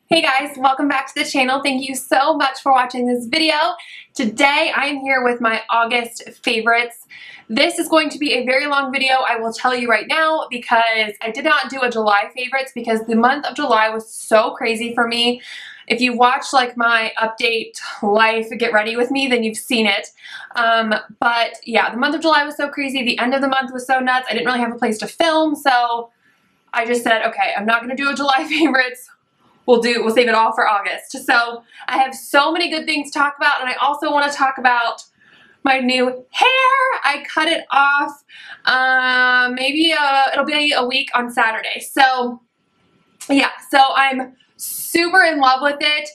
Hey guys, welcome back to the channel. Thank you so much for watching this video. Today I am here with my August favorites. This is going to be a very long video, I will tell you right now, because I did not do a July favorites because the month of July was so crazy for me. If you watch like my update life get ready with me, then you've seen it. But yeah, the month of July was so crazy. The end of the month was so nuts. I didn't really have a place to film, so I just said, okay, I'm not going to do a July favorites. We'll save it all for August. So I have so many good things to talk about, and I also want to talk about my new hair. I cut it off, maybe it'll be a week on Saturday. So yeah, so I'm super in love with it.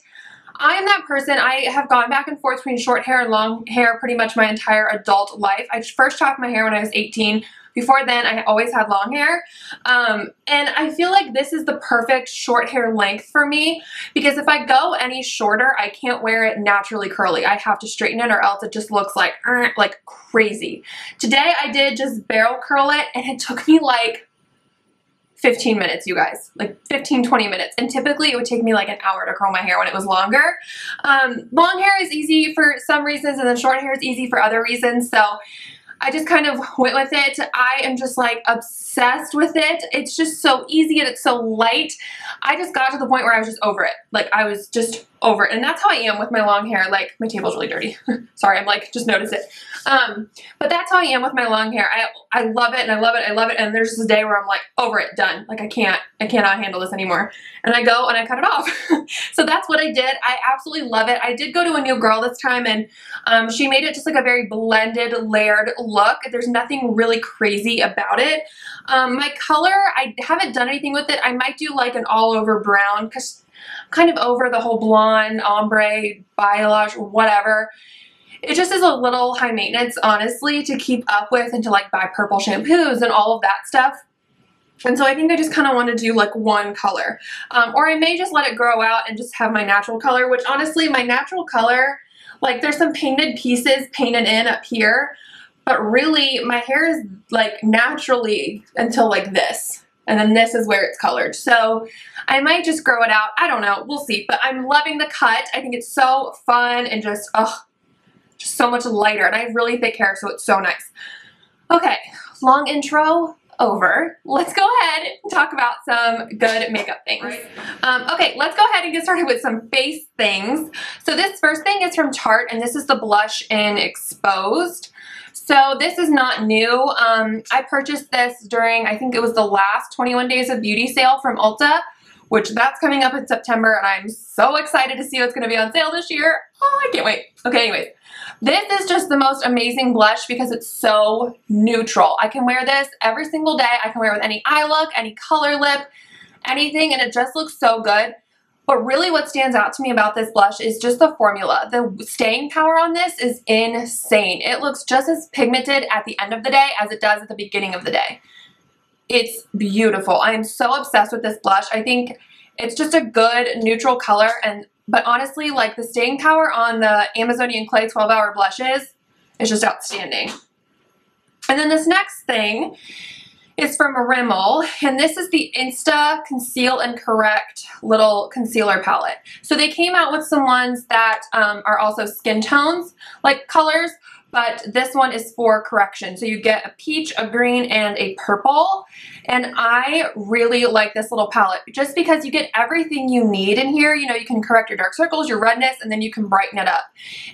I am that person. I have gone back and forth between short hair and long hair pretty much my entire adult life. I first chopped my hair when I was 18. Before then, I always had long hair, and I feel like this is the perfect short hair length for me, because if I go any shorter, I can't wear it naturally curly. I have to straighten it or else it just looks like crazy. Today, I did just barrel curl it, and it took me like 15 minutes, you guys, like 15, 20 minutes. And typically it would take me like an hour to curl my hair when it was longer. Long hair is easy for some reasons, and then short hair is easy for other reasons. So I just kind of went with it. I am just like obsessed with it. It's just so easy and it's so light. I just got to the point where I was just over it. Like I was just over it. And that's how I am with my long hair. Like my table's really dirty. Sorry, I'm like, just notice it. But that's how I am with my long hair. I love it and I love it. I love it. And there's this day where I'm like, over it, done. Like I cannot handle this anymore. And I go and I cut it off. So that's what I did. I absolutely love it. I did go to a new girl this time, and she made it just like a very blended, layered look. There's nothing really crazy about it. My color, I haven't done anything with it. I might do like an all over brown because I'm kind of over the whole blonde, ombre, balayage, whatever. It just is a little high maintenance, honestly, to keep up with and to like buy purple shampoos and all of that stuff. And so I think I just kind of want to do like one color. Or I may just let it grow out and just have my natural color, which honestly, my natural color, like there's some painted pieces painted in up here, but really my hair is like naturally until like this. And then this is where it's colored. So I might just grow it out. I don't know. We'll see. But I'm loving the cut. I think it's so fun and just so much lighter. And I have really thick hair, so it's so nice. Okay, long intro over. Let's go ahead and talk about some good makeup things. Right. Okay, let's go ahead and get started with some face things. So this first thing is from Tarte, and this is the blush in Exposed. So this is not new. I purchased this during, I think it was the last 21 Days of Beauty sale from Ulta, which that's coming up in September, and I'm so excited to see what's going to be on sale this year. Oh, I can't wait. Okay, anyways. This is just the most amazing blush because it's so neutral. I can wear this every single day. I can wear it with any eye look, any color lip, anything, and it just looks so good. But really what stands out to me about this blush is just the formula. The staying power on this is insane. It looks just as pigmented at the end of the day as it does at the beginning of the day. It's beautiful. I am so obsessed with this blush. I think it's just a good neutral color, but honestly, like the staying power on the Amazonian Clay 12-hour blushes is just outstanding. And then this next thing is from Rimmel, and this is the Conceal and Correct little concealer palette. So they came out with some ones that are also skin tones, like colors, but this one is for correction. So you get a peach, a green, and a purple. And I really like this little palette just because you get everything you need in here. You know, you can correct your dark circles, your redness, and then you can brighten it up.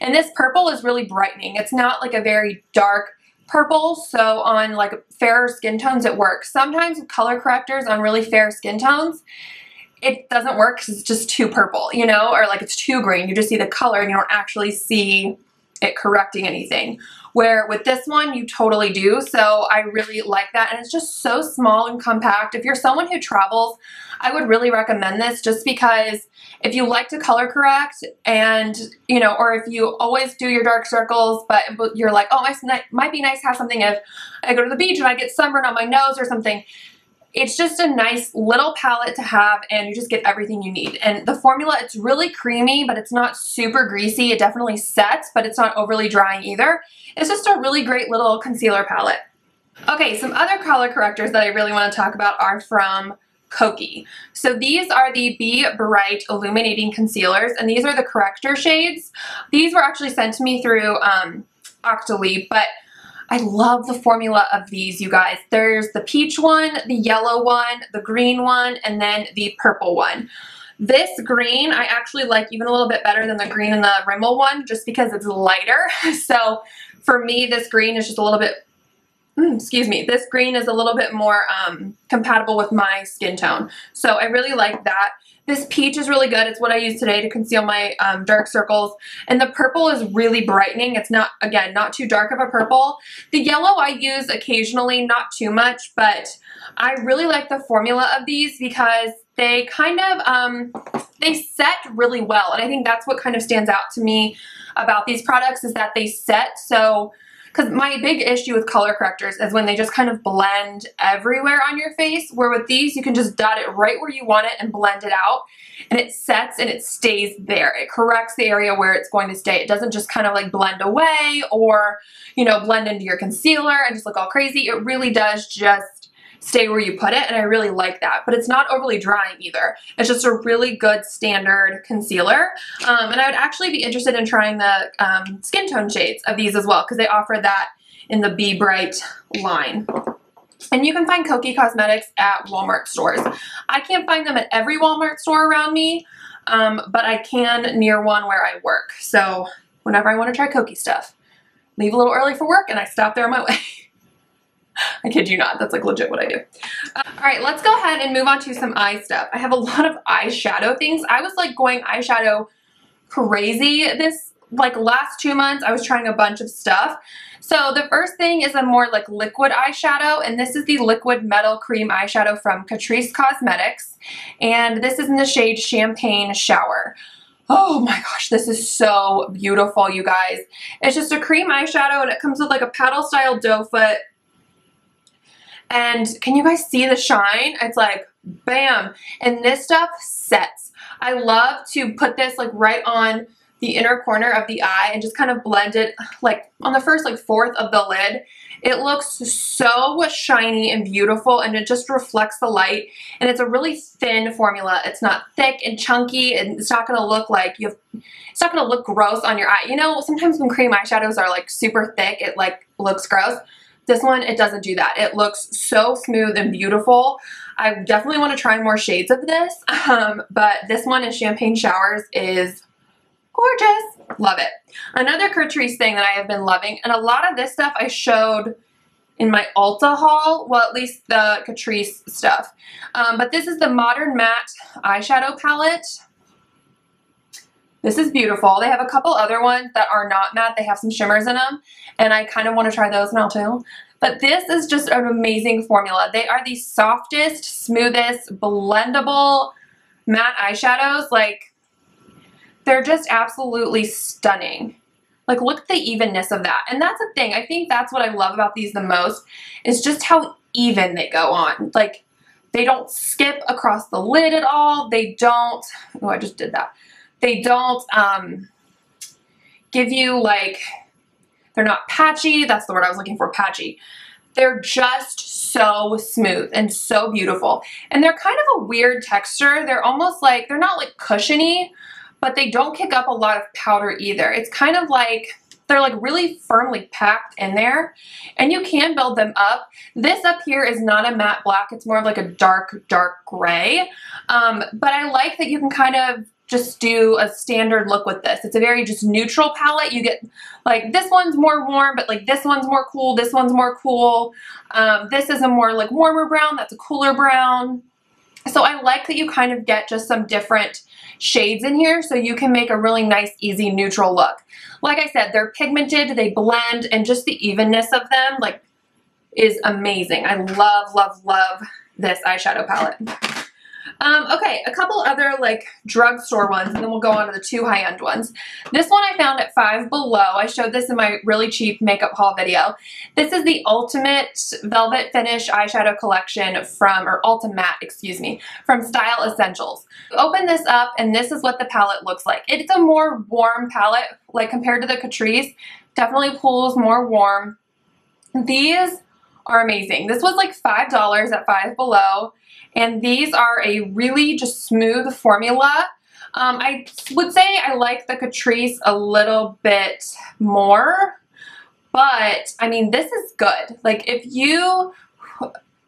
And this purple is really brightening. It's not like a very dark purple, so on like fairer skin tones it works. Sometimes with color correctors on really fair skin tones, it doesn't work because it's just too purple, you know, or like it's too green. You just see the color and you don't actually see it correcting anything. Where with this one, you totally do. So I really like that. And it's just so small and compact. If you're someone who travels, I would really recommend this just because if you like to color correct and, you know, or if you always do your dark circles, but you're like, oh, it might be nice to have something if I go to the beach and I get sunburn on my nose or something. It's just a nice little palette to have, and you just get everything you need. And the formula, it's really creamy, but it's not super greasy. It definitely sets, but it's not overly drying either. It's just a really great little concealer palette. Okay, some other color correctors that I really want to talk about are from Kokie. So these are the Be Bright Illuminating Concealers, and these are the corrector shades. These were actually sent to me through HAUTELOOK, but I love the formula of these, you guys. There's the peach one, the yellow one, the green one, and then the purple one. This green I actually like even a little bit better than the green in the Rimmel one, just because it's lighter. So for me, this green is just a little bit, excuse me, this green is a little bit more compatible with my skin tone. So I really like that. This peach is really good. It's what I use today to conceal my dark circles. And the purple is really brightening. It's not, again, not too dark of a purple. The yellow I use occasionally, not too much, but I really like the formula of these because they kind of, they set really well. And I think that's what kind of stands out to me about these products is that they set so, because my big issue with color correctors is when they just kind of blend everywhere on your face, where with these you can just dot it right where you want it and blend it out, and it sets and it stays there. It corrects the area where it's going to stay. It doesn't just kind of like blend away or, you know, blend into your concealer and just look all crazy. It really does just stay where you put it, and I really like that. But it's not overly drying either. It's just a really good standard concealer. And I would actually be interested in trying the skin tone shades of these as well, because they offer that in the Be Bright line. And you can find Kokie Cosmetics at Walmart stores. I can't find them at every Walmart store around me, but I can near one where I work. So whenever I want to try Kokie stuff, leave a little early for work and I stop there on my way. I kid you not, that's like legit what I do. All right, let's go ahead and move on to some eye stuff. I have a lot of eyeshadow things. I was like going eyeshadow crazy this like last 2 months. I was trying a bunch of stuff. So the first thing is a more like liquid eyeshadow, and this is the Liquid Metal Cream Eyeshadow from Catrice Cosmetics. And this is in the shade Champagne Shower. Oh my gosh, this is so beautiful, you guys. It's just a cream eyeshadow and it comes with like a paddle style doe foot. And can you guys see the shine? It's like, bam. And this stuff sets. I love to put this like right on the inner corner of the eye and just kind of blend it like on the first like fourth of the lid. It looks so shiny and beautiful, and it just reflects the light. And it's a really thin formula. It's not thick and chunky, and it's not gonna look like it's not gonna look gross on your eye. You know, sometimes when cream eyeshadows are like super thick, it like looks gross. This one, it doesn't do that. It looks so smooth and beautiful. I definitely want to try more shades of this, but this one in Champagne Showers is gorgeous. Love it. Another Catrice thing that I have been loving, and a lot of this stuff I showed in my Ulta haul, well, at least the Catrice stuff, but this is the Modern Matte Eyeshadow Palette. This is beautiful. They have a couple other ones that are not matte. They have some shimmers in them, and I kind of want to try those now too. But this is just an amazing formula. They are the softest, smoothest, blendable matte eyeshadows. Like, they're just absolutely stunning. Like, look at the evenness of that. And that's the thing. I think that's what I love about these the most, is just how even they go on. Like, they don't skip across the lid at all. They don't, oh, I just did that. They don't give you like, they're not patchy. That's the word I was looking for, patchy. They're just so smooth and so beautiful. And they're kind of a weird texture. They're almost like, they're not like cushiony, but they don't kick up a lot of powder either. It's kind of like, they're like really firmly packed in there, and you can build them up. This up here is not a matte black. It's more of like a dark, dark gray. But I like that you can kind of just do a standard look with this. It's a very just neutral palette. You get like, this one's more warm, but like this one's more cool. This one's more cool. This is a more like warmer brown. That's a cooler brown. So I like that you kind of get just some different shades in here, so you can make a really nice, easy, neutral look. Like I said, they're pigmented, they blend, and just the evenness of them like is amazing. I love, love, love this eyeshadow palette. Okay, a couple other like drugstore ones, and then we'll go on to the two high-end ones. This one I found at Five Below. I showed this in my really cheap makeup haul video. This is the Ultimate Velvet Finish Eyeshadow Collection from, or Ultimatte, excuse me, from Style Essentials. Open this up, and this is what the palette looks like. It's a more warm palette, like compared to the Catrice. Definitely pulls more warm. These are amazing. This was like $5 at Five Below. And these are a really just smooth formula. I would say I like the Catrice a little bit more, but I mean, this is good. Like if you,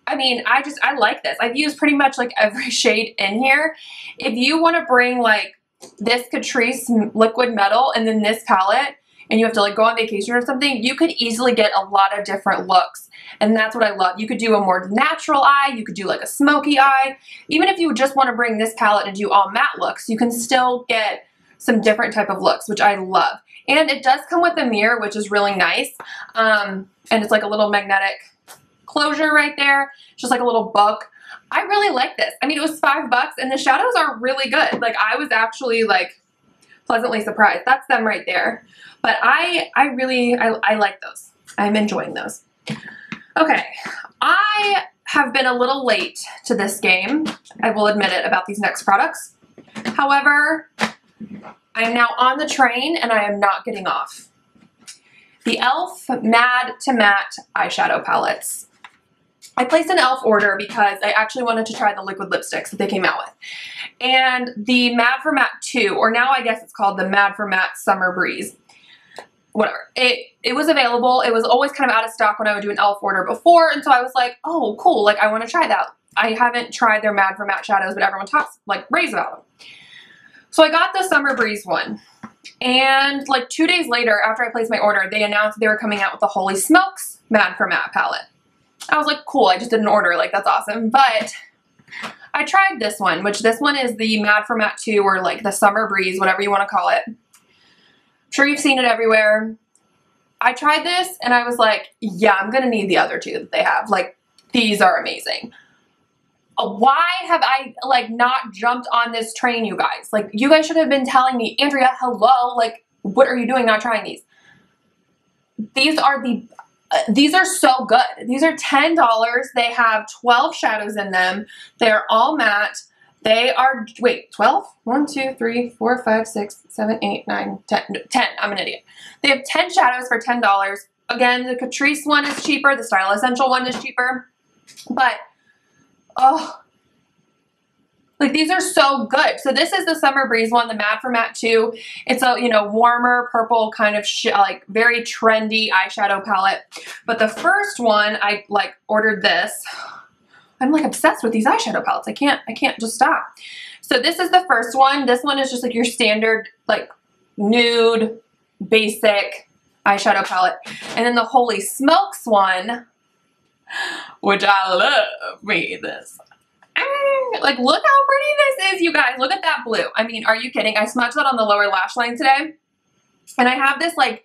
I mean, I like this. I've used pretty much like every shade in here. If you want to bring like this Catrice liquid metal and then this palette, and you have to like go on vacation or something, you could easily get a lot of different looks. And that's what I love. You could do a more natural eye, you could do like a smoky eye. Even if you just want to bring this palette and do all matte looks, you can still get some different type of looks, which I love. And it does come with a mirror, which is really nice. And it's like a little magnetic closure right there. It's just like a little book. I really like this. I mean, it was $5 and the shadows are really good. Like I was actually like pleasantly surprised. That's them right there. But I like those. I'm enjoying those. Okay, I have been a little late to this game. I will admit it about these next products. However, I am now on the train and I am not getting off. The e.l.f. Mad to Matte eyeshadow palettes. I placed an e.l.f. order because I actually wanted to try the liquid lipsticks that they came out with. And the Mad for Matte 2, or now I guess it's called the Mad for Matte Summer Breeze. Whatever. It was available. It was always kind of out of stock when I would do an e.l.f. order before, and so I was like, oh, cool, like I want to try that. I haven't tried their Mad for Matte shadows, but everyone talks, like, raves about them. So I got the Summer Breeze one, and like 2 days later, after I placed my order, they announced they were coming out with the Holy Smokes Mad for Matte palette. I was like, cool, I just did an order, like, that's awesome, but I tried this one, which this one is the Mad for Matte 2, or like the Summer Breeze, whatever you want to call it. I'm sure you've seen it everywhere. I tried this and I was like, yeah, I'm gonna need the other two that they have. Like, these are amazing. Why have I like not jumped on this train, you guys? Like, you guys should have been telling me, Andrea, hello, like, what are you doing not trying these? These are so good. These are $10. They have 12 shadows in them. They're all matte. They are, wait, 12? 1, 2, 3, 4, 5, 6, 7, 8, 9, 10. 10. I'm an idiot. They have 10 shadows for $10. Again, the Catrice one is cheaper. The Style Essential one is cheaper. But, oh, like these are so good. So this is the Summer Breeze one, the Mad for Matte 2. It's a, you know, warmer purple kind of like very trendy eyeshadow palette. But the first one, I like ordered this. I'm like obsessed with these eyeshadow palettes. I can't just stop. So this is the first one. This one is just like your standard like nude basic eyeshadow palette. And then the Holy Smokes one, which I love me this. Like, look how pretty this is, you guys. Look at that blue. I mean, are you kidding? I smudged that on the lower lash line today. And I have this like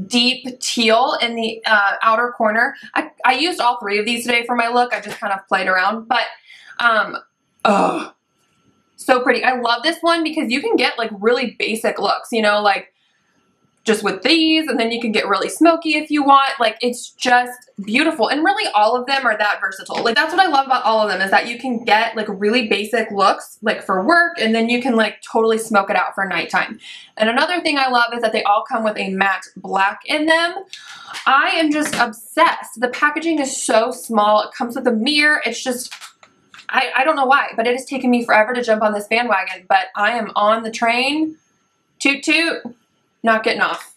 deep teal in the outer corner. I used all three of these today for my look. I just kind of played around, but oh, so pretty. I love this one because you can get like really basic looks, you know, like just with these, and then you can get really smoky if you want. Like, it's just beautiful. And really all of them are that versatile. Like, that's what I love about all of them, is that you can get like really basic looks like for work, and then you can like totally smoke it out for nighttime. And another thing I love is that they all come with a matte black in them. I am just obsessed. The packaging is so small. It comes with a mirror. It's just, I don't know why, but it has taken me forever to jump on this bandwagon, but I am on the train. Toot toot. Not getting off.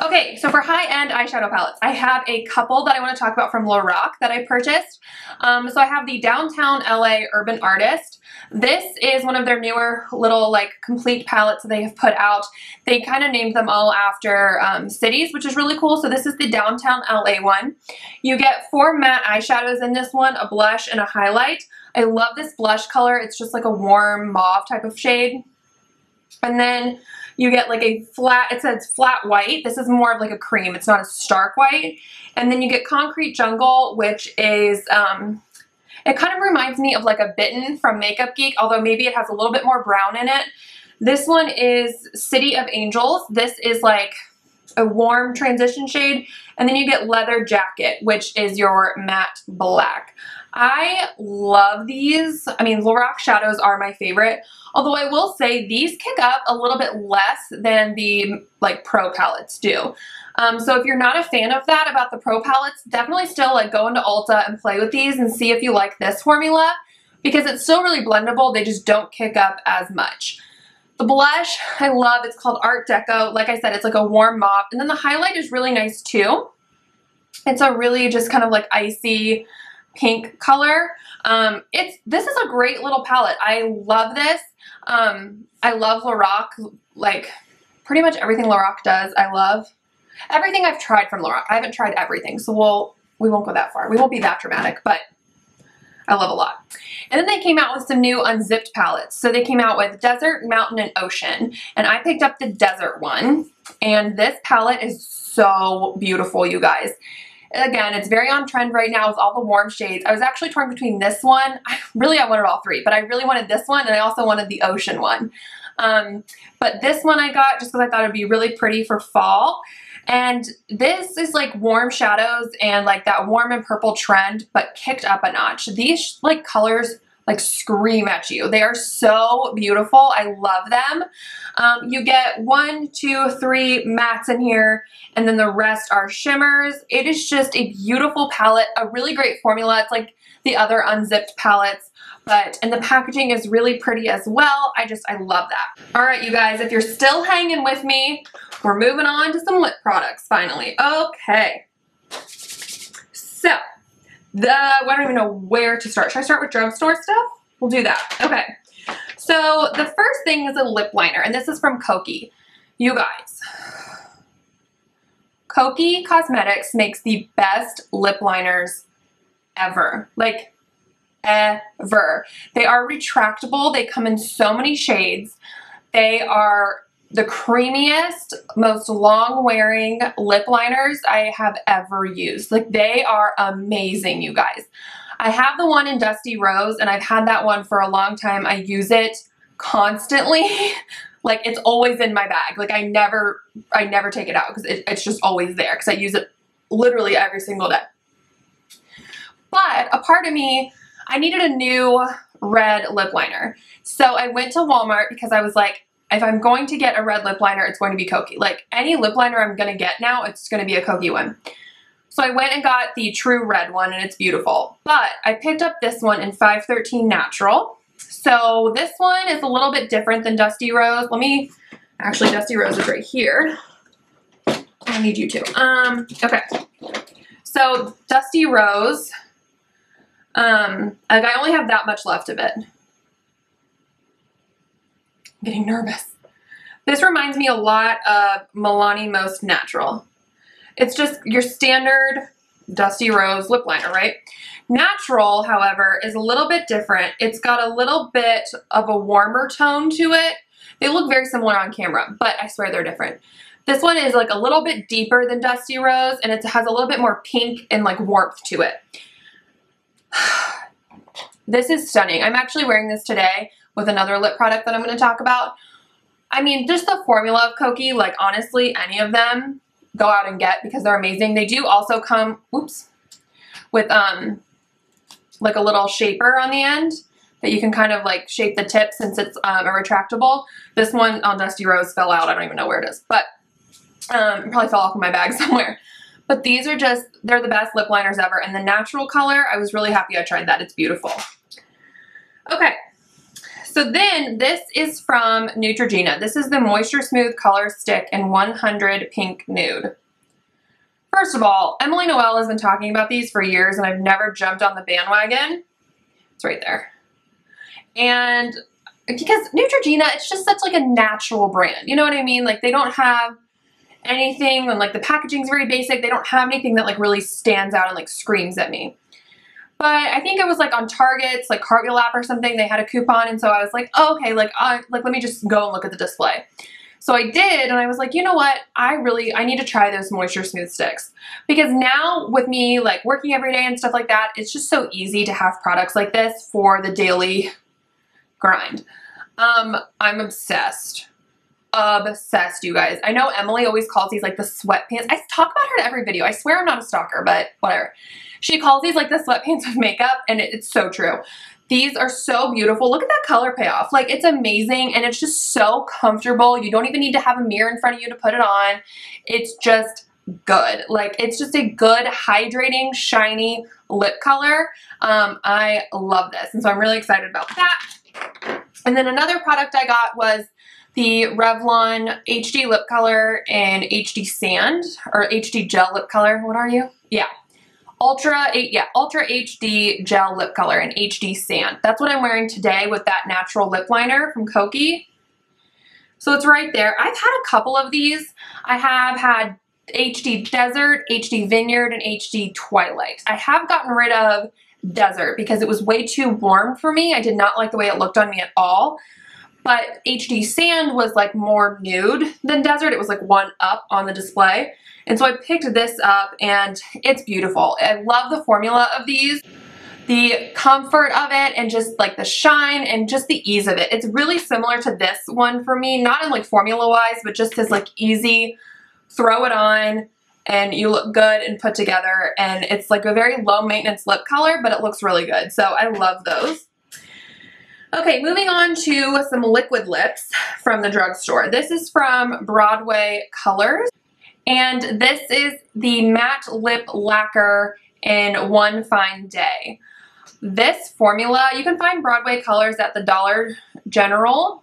Okay, so for high-end eyeshadow palettes, I have a couple that I want to talk about from Lorac that I purchased. So I have the Downtown LA Urban Artist. This is one of their newer little like complete palettes that they have put out. They kind of named them all after cities, which is really cool. So this is the Downtown LA one. You get 4 matte eyeshadows in this one, a blush and a highlight. I love this blush color. It's just like a warm mauve type of shade. And then you get like a flat, it says flat white. This is more of like a cream. It's not a stark white. And then you get Concrete Jungle, which is, it kind of reminds me of like a Bitten from Makeup Geek, although maybe it has a little bit more brown in it. This one is City of Angels. This is like a warm transition shade. And then you get Leather Jacket, which is your matte black. I love these. I mean, Lorac shadows are my favorite. Although I will say these kick up a little bit less than the like pro palettes do. So if you're not a fan of that about the pro palettes, definitely still like go into Ulta and play with these and see if you like this formula. because it's still really blendable. They just don't kick up as much. The blush, I love. It's called Art Deco. Like I said, it's like a warm mauve. And then the highlight is really nice too. It's a really just kind of like icy pink color. This is a great little palette. I love this. I love Lorac, like pretty much everything Lorac does. I love everything I've tried from Lorac. I haven't tried everything, so we won't go that far. We won't be that dramatic, but I love a lot. And then they came out with some new Unzipped palettes. So they came out with Desert, Mountain, and Ocean. And I picked up the Desert one. And this palette is so beautiful, you guys. Again, it's very on trend right now with all the warm shades. I was actually torn between this one. I wanted all three, but I really wanted this one, and I also wanted the Ocean one. But this one I got just because I thought it'd be really pretty for fall. And this is like warm shadows and like that warm and purple trend, but kicked up a notch. These like colors like scream at you. They are so beautiful. I love them. You get 1, 2, 3 mattes in here, and then the rest are shimmers. It is just a beautiful palette, a really great formula. It's like the other Unzipped palettes, and the packaging is really pretty as well. I love that. All right, you guys, if you're still hanging with me, we're moving on to some lip products finally. Okay. So, I don't even know where to start. Should I start with drugstore stuff? We'll do that. Okay. So, the first thing is a lip liner, and this is from Kokie. You guys, Kokie Cosmetics makes the best lip liners ever. Like, ever. They are retractable. They come in so many shades. They are the creamiest, most long-wearing lip liners I have ever used. Like, they are amazing, you guys. I have the one in Dusty Rose, and I've had that one for a long time. I use it constantly. Like, it's always in my bag. Like, I never take it out because it's just always there because I use it literally every single day. But a part of me, I needed a new red lip liner. So I went to Walmart because I was like, if I'm going to get a red lip liner, it's going to be Kokie. Like, any lip liner I'm going to get now, it's going to be a Kokie one. So I went and got the true red one, and it's beautiful. But I picked up this one in 513 Natural. So this one is a little bit different than Dusty Rose. Actually, Dusty Rose is right here. I need you to. Okay. So Dusty Rose, like, I only have that much left of it. I'm getting nervous. This reminds me a lot of Milani Most Natural. It's just your standard Dusty Rose lip liner, right? Natural, however, is a little bit different. It's got a little bit of a warmer tone to it. They look very similar on camera, but I swear they're different. This one is like a little bit deeper than Dusty Rose, and it has a little bit more pink and like warmth to it. This is stunning. I'm actually wearing this today with another lip product that I'm going to talk about. I mean, just the formula of Kokie, like, honestly, any of them, go out and get because they're amazing. They do also come, with like a little shaper on the end that you can kind of like shape the tip since it's a retractable. This one on Dusty Rose fell out. I don't even know where it is, but it probably fell off in my bag somewhere. But these are just, they're the best lip liners ever. And the natural color, I was really happy I tried that. It's beautiful. Okay. So then this is from Neutrogena. This is the MoistureSmooth Color Stick in 100 Pink Nude. First of all, Emily Noel has been talking about these for years, and I've never jumped on the bandwagon. It's right there. And because Neutrogena, it's just such like a natural brand. You know what I mean? Like, they don't have anything, and like the packaging's very basic. They don't have anything that like really stands out and like screams at me. But I think it was like on Target's like Cartwheel app or something, they had a coupon, and so I was like, oh, okay, like let me just go and look at the display. So I did, and I was like, you know what? I need to try those MoistureSmooth sticks. Because now with me like working every day and stuff like that, it's just so easy to have products like this for the daily grind. I'm obsessed. Obsessed, you guys. I know Emily always calls these like the sweatpants. I talk about her in every video. I swear I'm not a stalker, but whatever. She calls these like the sweatpants of makeup, and it's so true. These are so beautiful. Look at that color payoff. Like, it's amazing, and it's just so comfortable. You don't even need to have a mirror in front of you to put it on. It's just good. Like, it's just a good, hydrating, shiny lip color. I love this, and so I'm really excited about that. And then another product I got was the Revlon HD lip color in HD Sand, or HD Gel lip color. What are you? Yeah. Ultra HD Gel lip color in HD Sand. That's what I'm wearing today with that natural lip liner from Kokie. So it's right there. I've had a couple of these. I have had HD Desert, HD Vineyard, and HD Twilight. I have gotten rid of Desert because it was way too warm for me. I did not like the way it looked on me at all. But HD Sand was like more nude than Desert. It was like one up on the display. And so I picked this up and it's beautiful. I love the formula of these. The comfort of it and just like the shine and just the ease of it. It's really similar to this one for me, not in like formula wise, but just as like easy, throw it on and you look good and put together. And it's like a very low maintenance lip color, but it looks really good. So I love those. Okay, moving on to some liquid lips from the drugstore. This is from Broadway Colors. And this is the Matte Lip Lacquer in One Fine Day. This formula, you can find Broadway Colors at the Dollar General.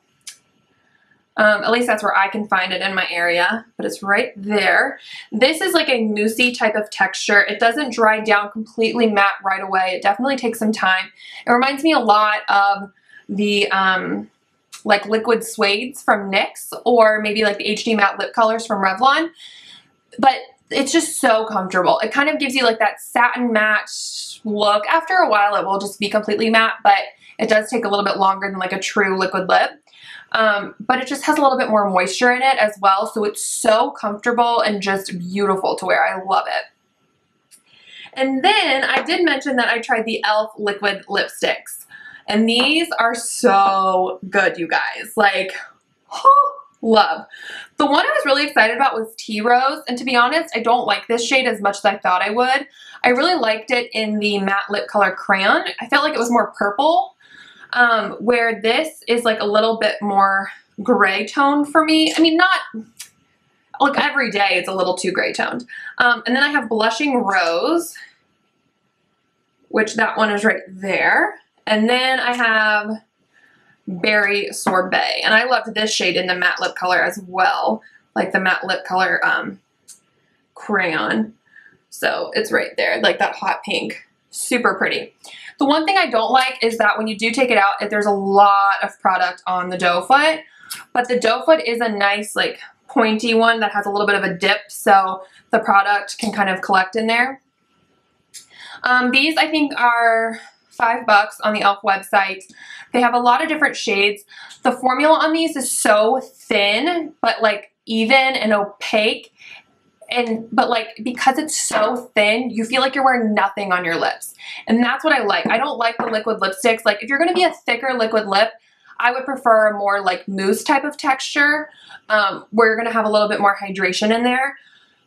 At least that's where I can find it in my area, but it's right there. This is like a moussey type of texture. It doesn't dry down completely matte right away. It definitely takes some time. It reminds me a lot of the like liquid suedes from NYX, or maybe like the HD matte lip colors from Revlon. But it's just so comfortable. It kind of gives you like that satin matte look. After a while it will just be completely matte, but it does take a little bit longer than like a true liquid lip. But it just has a little bit more moisture in it as well, so it's so comfortable and just beautiful to wear. I love it. And then I did mention that I tried the e.l.f. liquid lipsticks, and these are so good, you guys. Like, oh, love. The one I was really excited about was Tea Rose, and to be honest, I don't like this shade as much as I thought I would. I really liked it in the matte lip color Crayon. I felt like it was more purple, where this is like a little bit more gray tone for me. I mean, not like every day it's a little too gray toned. And then I have Blushing Rose, which that one is right there. And then I have Berry Sorbet, and I loved this shade in the matte lip color as well, like the matte lip color Crayon. So it's right there, like that hot pink, super pretty. The one thing I don't like is that when you do take it out, there's a lot of product on the doe foot, but the doe foot is a nice like pointy one that has a little bit of a dip, so the product can kind of collect in there. These I think are $5 on the e.l.f. website. They have a lot of different shades. The formula on these is so thin, but like even and opaque. But like, because it's so thin, you feel like you're wearing nothing on your lips. And that's what I like. I don't like the liquid lipsticks. Like, if you're going to be a thicker liquid lip, I would prefer a more like mousse type of texture, where you're going to have a little bit more hydration in there.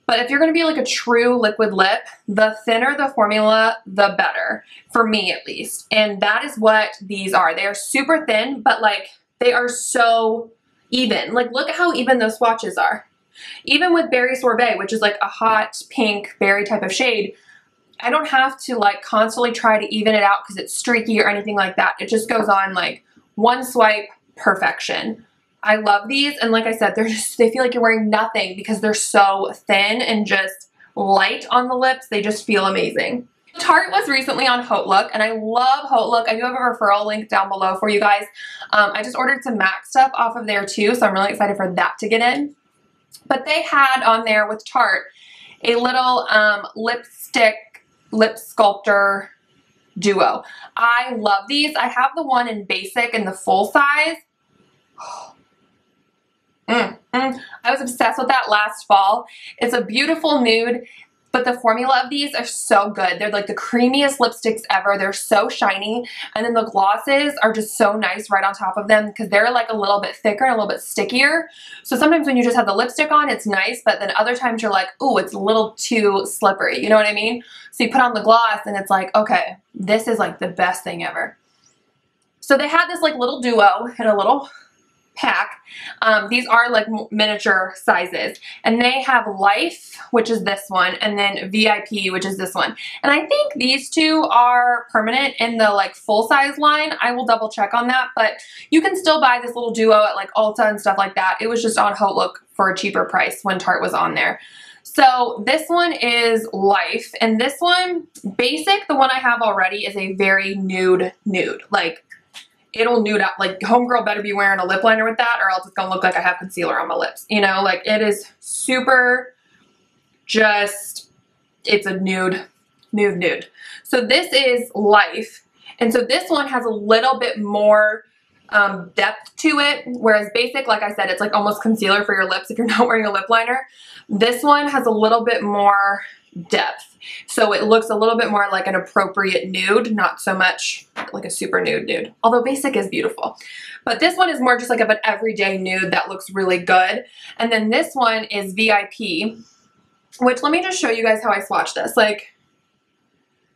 But if you're going to be like a true liquid lip, the thinner the formula, the better, for me at least. And that is what these are. They are super thin, but like they are so even. Like, look at how even those swatches are. Even with Berry Sorbet, which is like a hot pink berry type of shade, I don't have to like constantly try to even it out because it's streaky or anything like that. It just goes on like one swipe, perfection. I love these, and like I said, they feel like you're wearing nothing because they're so thin and just light on the lips. They just feel amazing. Tarte was recently on HAUTELOOK, and I love HAUTELOOK. I do have a referral link down below for you guys. I just ordered some MAC stuff off of there too, so I'm really excited for that to get in. But they had on there with Tarte a little lip sculptor duo. I love these. I have the one in basic and the full size. I was obsessed with that last fall. It's a beautiful nude, but the formula of these are so good. They're like the creamiest lipsticks ever. They're so shiny, and then the glosses are just so nice right on top of them because they're like a little bit thicker and a little bit stickier. So sometimes when you just have the lipstick on, it's nice, but then other times you're like, ooh, it's a little too slippery. You know what I mean? So you put on the gloss and it's like, okay, this is like the best thing ever. So they had this like little duo in a little pack. These are like miniature sizes, and they have Life, which is this one, and then VIP, which is this one. And I think these two are permanent in the like full size line. I will double check on that, but you can still buy this little duo at like Ulta and stuff like that. It was just on HAUTELOOK for a cheaper price when Tarte was on there. So this one is Life, and this one, basic, the one I have already, is a very nude. Like, it'll nude out. Like, homegirl better be wearing a lip liner with that, or else it's gonna look like I have concealer on my lips. You know, like, it is super just, it's a nude. So this is Life, and so this one has a little bit more depth to it, whereas basic, like I said, it's like almost concealer for your lips if you're not wearing a lip liner. This one has a little bit more depth, so it looks a little bit more like an appropriate nude, not so much like a super nude. Although basic is beautiful, but this one is more just like of an everyday nude that looks really good. And then this one is VIP, which, let me just show you guys how I swatch this. Like,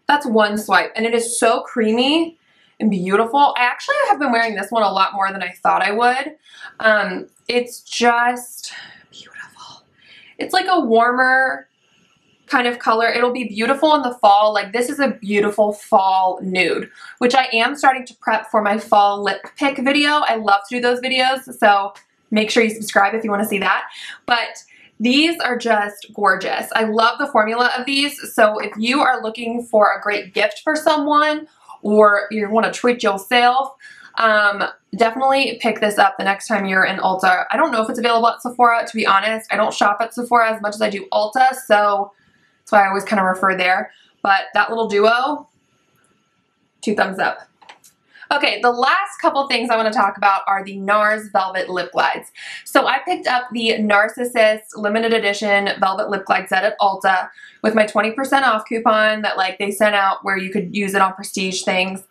that's one swipe, and it is so creamy and beautiful. I actually have been wearing this one a lot more than I thought I would. It's just beautiful. It's like a warmer kind of color. It'll be beautiful in the fall. Like, this is a beautiful fall nude, which I am starting to prep for my fall lip pick video. I love to do those videos, so make sure you subscribe if you want to see that. But these are just gorgeous. I love the formula of these. So if you are looking for a great gift for someone, or you want to treat yourself, definitely pick this up the next time you're in Ulta. I don't know if it's available at Sephora, to be honest. I don't shop at Sephora as much as I do Ulta, so that's why I always kind of refer there. But that little duo, 2 thumbs up. Okay, the last couple things I want to talk about are the NARS Velvet Lip Glides. So I picked up the NARSissist limited edition Velvet Lip Glide set at Ulta with my 20% off coupon that like they sent out where you could use it on prestige things.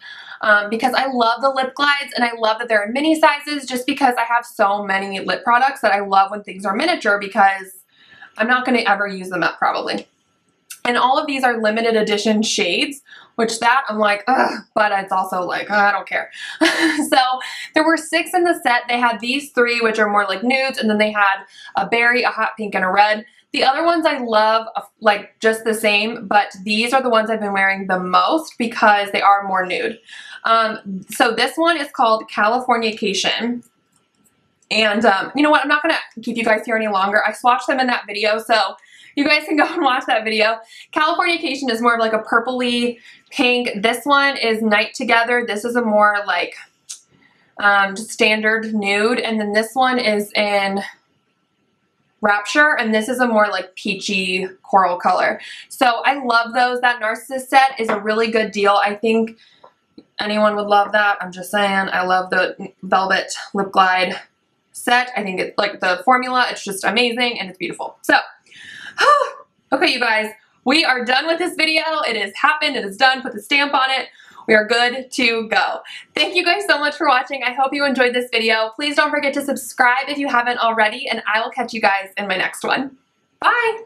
Because I love the lip glides, and I love that they're in mini sizes, just because I have so many lip products that I love when things are miniature, because I'm not going to ever use them up probably. And all of these are limited edition shades, which that I'm like, ugh, but it's also like, I don't care. So there were 6 in the set. They had these 3, which are more like nudes, and then they had a berry, a hot pink, and a red. The other ones I love, like, just the same, but these are the ones I've been wearing the most because they are more nude. So this one is called Californication. And you know what? I'm not going to keep you guys here any longer. I swatched them in that video, so you guys can go and watch that video. Californication is more of like a purpley pink. This one is Night Together. This is a more like just standard nude. And then this one is in Rapture, and this is a more like peachy coral color. So I love those. That NARSissist set is a really good deal. I think anyone would love that. I'm just saying, I love the Velvet Lip Glide set. I think it's like the formula, it's just amazing and it's beautiful. So, okay, you guys, we are done with this video. It has happened. It is done. Put the stamp on it. We are good to go. Thank you guys so much for watching. I hope you enjoyed this video. Please don't forget to subscribe if you haven't already, and I will catch you guys in my next one. Bye!